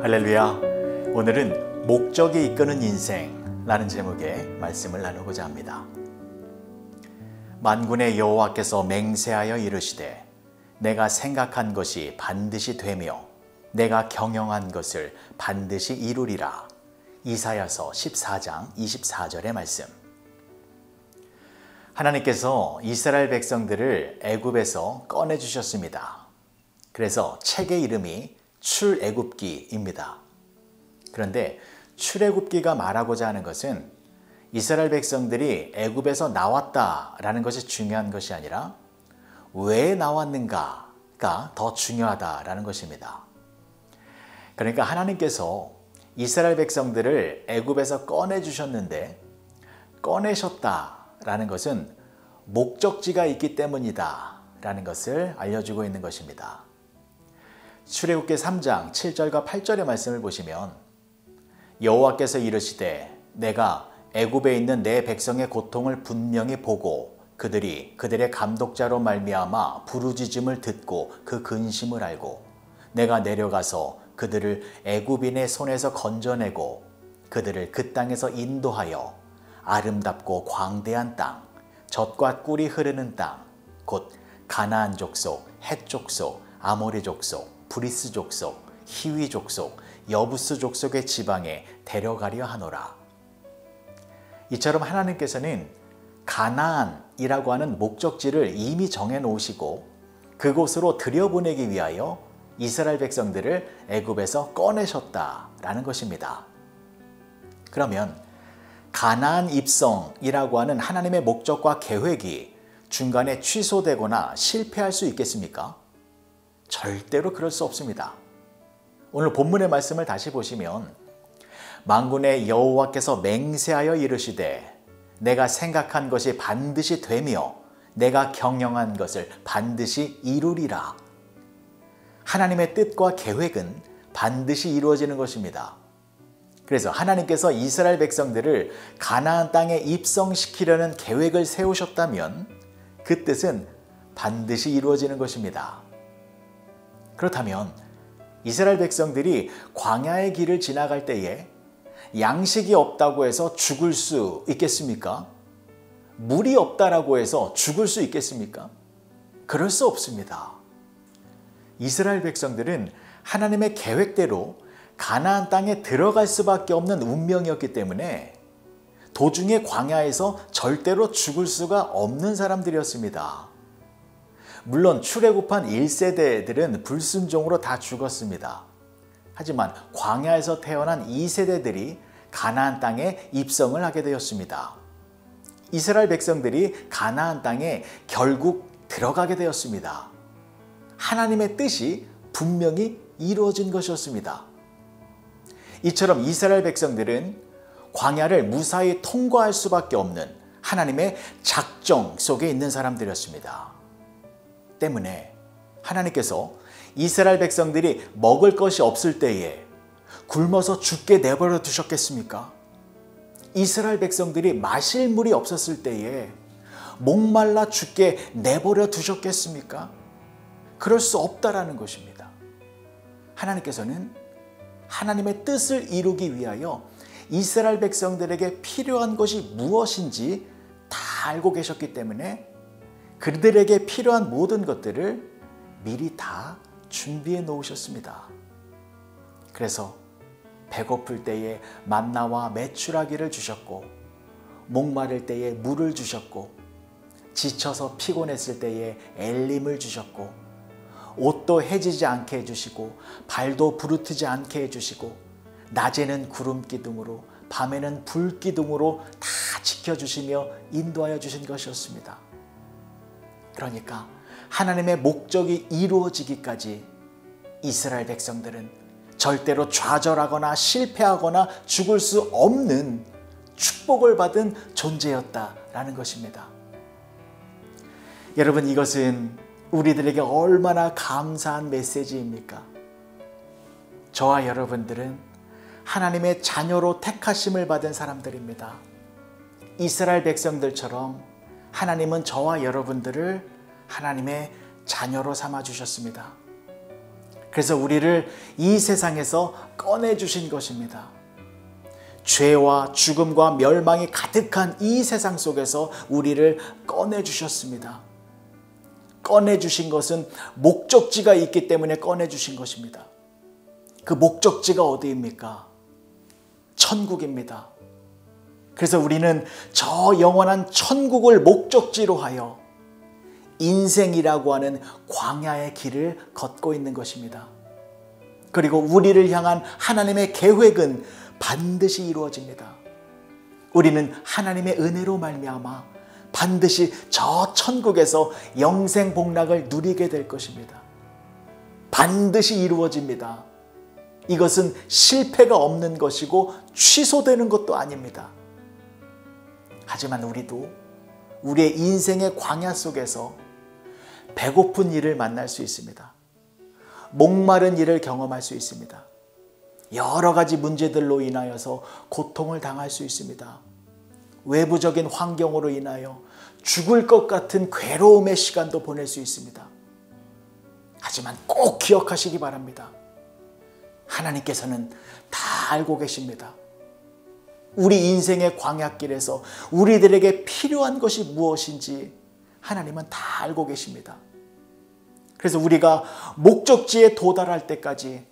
할렐루야. 오늘은 목적이 이끄는 인생라는 제목의 말씀을 나누고자 합니다. 만군의 여호와께서 맹세하여 이르시되 내가 생각한 것이 반드시 되며 내가 경영한 것을 반드시 이루리라. 이사야서 14장 24절의 말씀. 하나님께서 이스라엘 백성들을 애굽에서 꺼내주셨습니다. 그래서 책의 이름이 출애굽기입니다. 그런데 출애굽기가 말하고자 하는 것은 이스라엘 백성들이 애굽에서 나왔다라는 것이 중요한 것이 아니라 왜 나왔는가가 더 중요하다라는 것입니다. 그러니까 하나님께서 이스라엘 백성들을 애굽에서 꺼내주셨는데 꺼내셨다라는 것은 목적지가 있기 때문이다라는 것을 알려주고 있는 것입니다. 출애굽기 3장 7절과 8절의 말씀을 보시면 여호와께서 이르시되 내가 애굽에 있는 내 백성의 고통을 분명히 보고 그들이 그들의 감독자로 말미암아 부르짖음을 듣고 그 근심을 알고 내가 내려가서 그들을 애굽인의 손에서 건져내고 그들을 그 땅에서 인도하여 아름답고 광대한 땅, 젖과 꿀이 흐르는 땅, 곧 가나안 족속, 헷 족속, 아모리 족속, 브리스 족속, 히위 족속, 여부스 족속의 지방에 데려가려 하노라. 이처럼 하나님께서는 가나안이라고 하는 목적지를 이미 정해 놓으시고 그곳으로 들여보내기 위하여 이스라엘 백성들을 애굽에서 꺼내셨다라는 것입니다. 그러면 가나안 입성이라고 하는 하나님의 목적과 계획이 중간에 취소되거나 실패할 수 있겠습니까? 절대로 그럴 수 없습니다. 오늘 본문의 말씀을 다시 보시면 만군의 여호와께서 맹세하여 이르시되 내가 생각한 것이 반드시 되며 내가 경영한 것을 반드시 이루리라. 하나님의 뜻과 계획은 반드시 이루어지는 것입니다. 그래서 하나님께서 이스라엘 백성들을 가나안 땅에 입성시키려는 계획을 세우셨다면 그 뜻은 반드시 이루어지는 것입니다. 그렇다면 이스라엘 백성들이 광야의 길을 지나갈 때에 양식이 없다고 해서 죽을 수 있겠습니까? 물이 없다라고 해서 죽을 수 있겠습니까? 그럴 수 없습니다. 이스라엘 백성들은 하나님의 계획대로 가나안 땅에 들어갈 수밖에 없는 운명이었기 때문에 도중에 광야에서 절대로 죽을 수가 없는 사람들이었습니다. 물론 출애굽한 1세대들은 불순종으로 다 죽었습니다. 하지만 광야에서 태어난 2세대들이 가나안 땅에 입성을 하게 되었습니다. 이스라엘 백성들이 가나안 땅에 결국 들어가게 되었습니다. 하나님의 뜻이 분명히 이루어진 것이었습니다. 이처럼 이스라엘 백성들은 광야를 무사히 통과할 수밖에 없는 하나님의 작정 속에 있는 사람들이었습니다. 때문에 하나님께서 이스라엘 백성들이 먹을 것이 없을 때에 굶어서 죽게 내버려 두셨겠습니까? 이스라엘 백성들이 마실 물이 없었을 때에 목말라 죽게 내버려 두셨겠습니까? 그럴 수 없다라는 것입니다. 하나님께서는 하나님의 뜻을 이루기 위하여 이스라엘 백성들에게 필요한 것이 무엇인지 다 알고 계셨기 때문에 그들에게 필요한 모든 것들을 미리 다 준비해 놓으셨습니다. 그래서 배고플 때에 만나와 메추라기를 주셨고 목마를 때에 물을 주셨고 지쳐서 피곤했을 때에 엘림을 주셨고 옷도 해지지 않게 해주시고 발도 부르트지 않게 해주시고 낮에는 구름 기둥으로 밤에는 불 기둥으로 다 지켜주시며 인도하여 주신 것이었습니다. 그러니까 하나님의 목적이 이루어지기까지 이스라엘 백성들은 절대로 좌절하거나 실패하거나 죽을 수 없는 축복을 받은 존재였다라는 것입니다. 여러분, 이것은 우리들에게 얼마나 감사한 메시지입니까? 저와 여러분들은 하나님의 자녀로 택하심을 받은 사람들입니다. 이스라엘 백성들처럼 하나님은 저와 여러분들을 하나님의 자녀로 삼아 주셨습니다. 그래서 우리를 이 세상에서 꺼내주신 것입니다. 죄와 죽음과 멸망이 가득한 이 세상 속에서 우리를 꺼내주셨습니다. 꺼내주신 것은 목적지가 있기 때문에 꺼내주신 것입니다. 그 목적지가 어디입니까? 천국입니다. 그래서 우리는 저 영원한 천국을 목적지로 하여 인생이라고 하는 광야의 길을 걷고 있는 것입니다. 그리고 우리를 향한 하나님의 계획은 반드시 이루어집니다. 우리는 하나님의 은혜로 말미암아 반드시 저 천국에서 영생 복락을 누리게 될 것입니다. 반드시 이루어집니다. 이것은 실패가 없는 것이고 취소되는 것도 아닙니다. 하지만 우리도 우리의 인생의 광야 속에서 배고픈 일을 만날 수 있습니다. 목마른 일을 경험할 수 있습니다. 여러 가지 문제들로 인하여서 고통을 당할 수 있습니다. 외부적인 환경으로 인하여 죽을 것 같은 괴로움의 시간도 보낼 수 있습니다. 하지만 꼭 기억하시기 바랍니다. 하나님께서는 다 알고 계십니다. 우리 인생의 광야길에서 우리들에게 필요한 것이 무엇인지 하나님은 다 알고 계십니다. 그래서 우리가 목적지에 도달할 때까지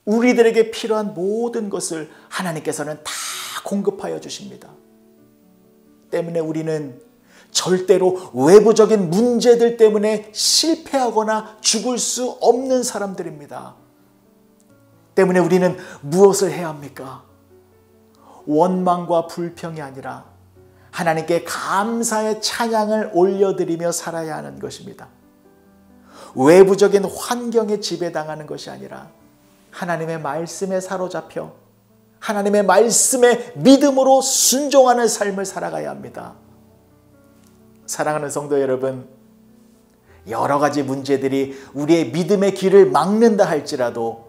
우리들에게 필요한 모든 것을 하나님께서는 다 공급하여 주십니다. 때문에 우리는 절대로 외부적인 문제들 때문에 실패하거나 죽을 수 없는 사람들입니다. 때문에 우리는 무엇을 해야 합니까? 원망과 불평이 아니라 하나님께 감사의 찬양을 올려드리며 살아야 하는 것입니다. 외부적인 환경에 지배당하는 것이 아니라 하나님의 말씀에 사로잡혀 하나님의 말씀에 믿음으로 순종하는 삶을 살아가야 합니다. 사랑하는 성도 여러분, 여러 가지 문제들이 우리의 믿음의 길을 막는다 할지라도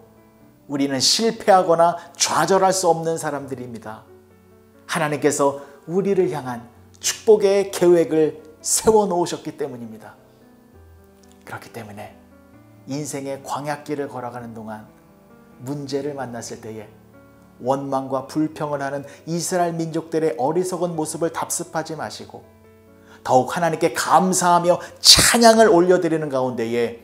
우리는 실패하거나 좌절할 수 없는 사람들입니다. 하나님께서 우리를 향한 축복의 계획을 세워놓으셨기 때문입니다. 그렇기 때문에 인생의 광야길을 걸어가는 동안 문제를 만났을 때에 원망과 불평을 하는 이스라엘 민족들의 어리석은 모습을 답습하지 마시고 더욱 하나님께 감사하며 찬양을 올려드리는 가운데에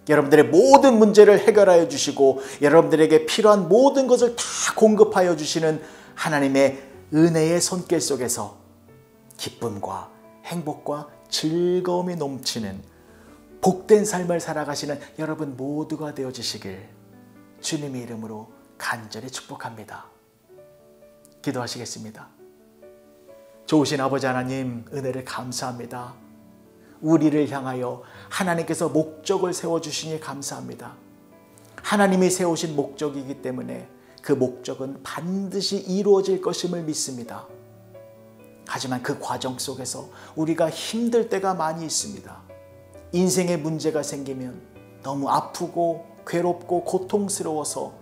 여러분들의 모든 문제를 해결하여 주시고 여러분들에게 필요한 모든 것을 다 공급하여 주시는 하나님의 은혜의 손길 속에서 기쁨과 행복과 즐거움이 넘치는 복된 삶을 살아가시는 여러분 모두가 되어주시길 주님의 이름으로 간절히 축복합니다. 기도하시겠습니다. 좋으신 아버지 하나님, 은혜를 감사합니다. 우리를 향하여 하나님께서 목적을 세워주시니 감사합니다. 하나님이 세우신 목적이기 때문에 그 목적은 반드시 이루어질 것임을 믿습니다. 하지만 그 과정 속에서 우리가 힘들 때가 많이 있습니다. 인생에 문제가 생기면 너무 아프고 괴롭고 고통스러워서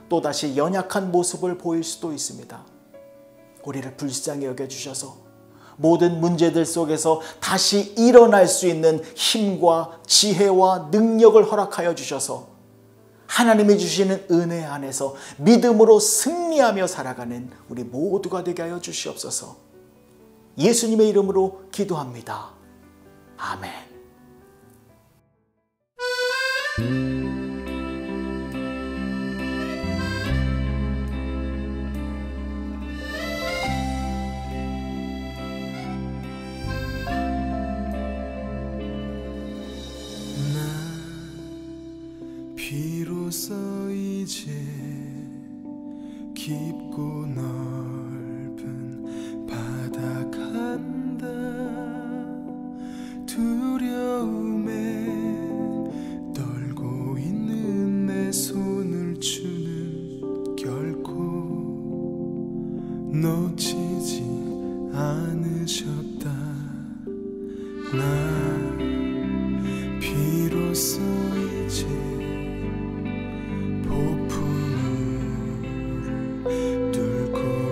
또다시 연약한 모습을 보일 수도 있습니다. 우리를 불쌍히 여겨주셔서 모든 문제들 속에서 다시 일어날 수 있는 힘과 지혜와 능력을 허락하여 주셔서 하나님이 주시는 은혜 안에서 믿음으로 승리하며 살아가는 우리 모두가 되게 하여 주시옵소서. 예수님의 이름으로 기도합니다. 아멘. 비로소 이제 깊고 넓은 바다 간다. 두려움에 떨고 있는 내 손을 주는 결코 놓치지 않으셨다. 나 비로소 이제 폭풍우를 뚫고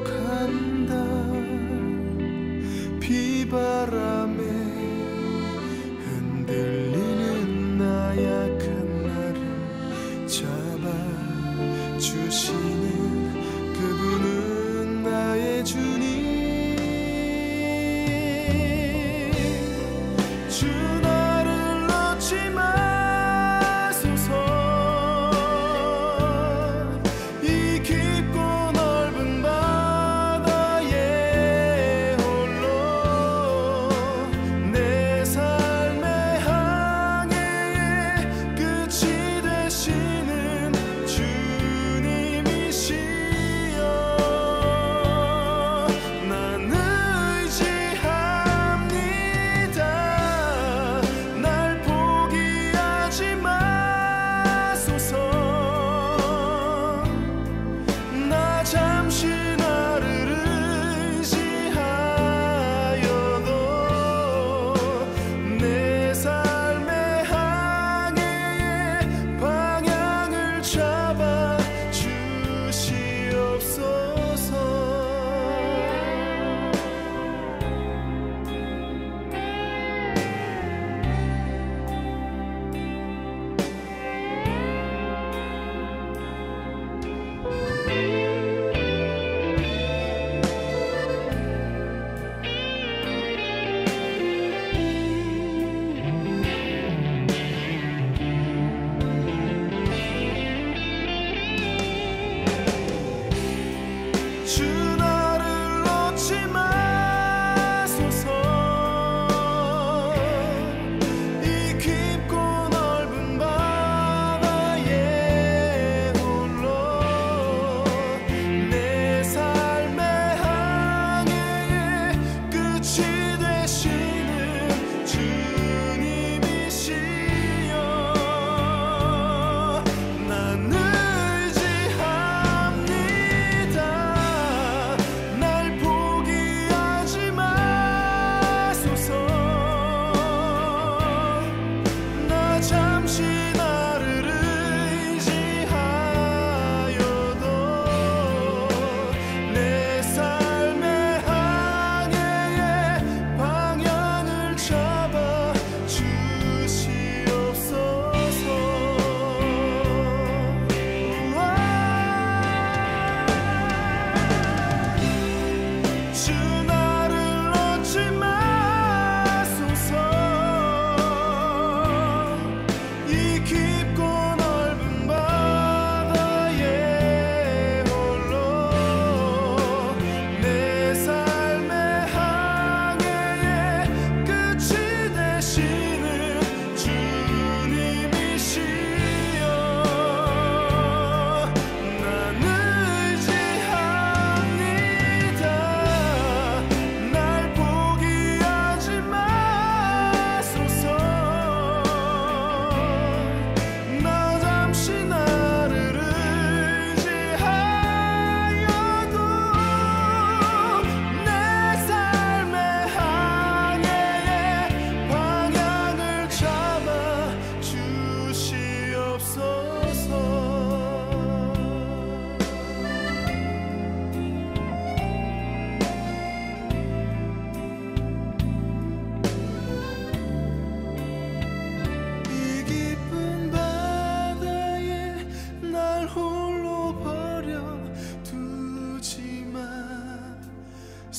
잠시 나를 의지하여도 내 삶의 항해의 방향을 잡아 주시옵소서. 주 나를 놓지 마소서. 이 깊고 넓은 바다에 홀로 내 삶의 항해의 끝이 되시는 주님이시여. 난 의지합니다. 날 포기하지 마소서. 나 잠시 나를 의지하여도 내 삶의 항해의 방향을 잡아 주시옵소서. 이 깊은 바다에 날 홀로 버려 두지 마소서.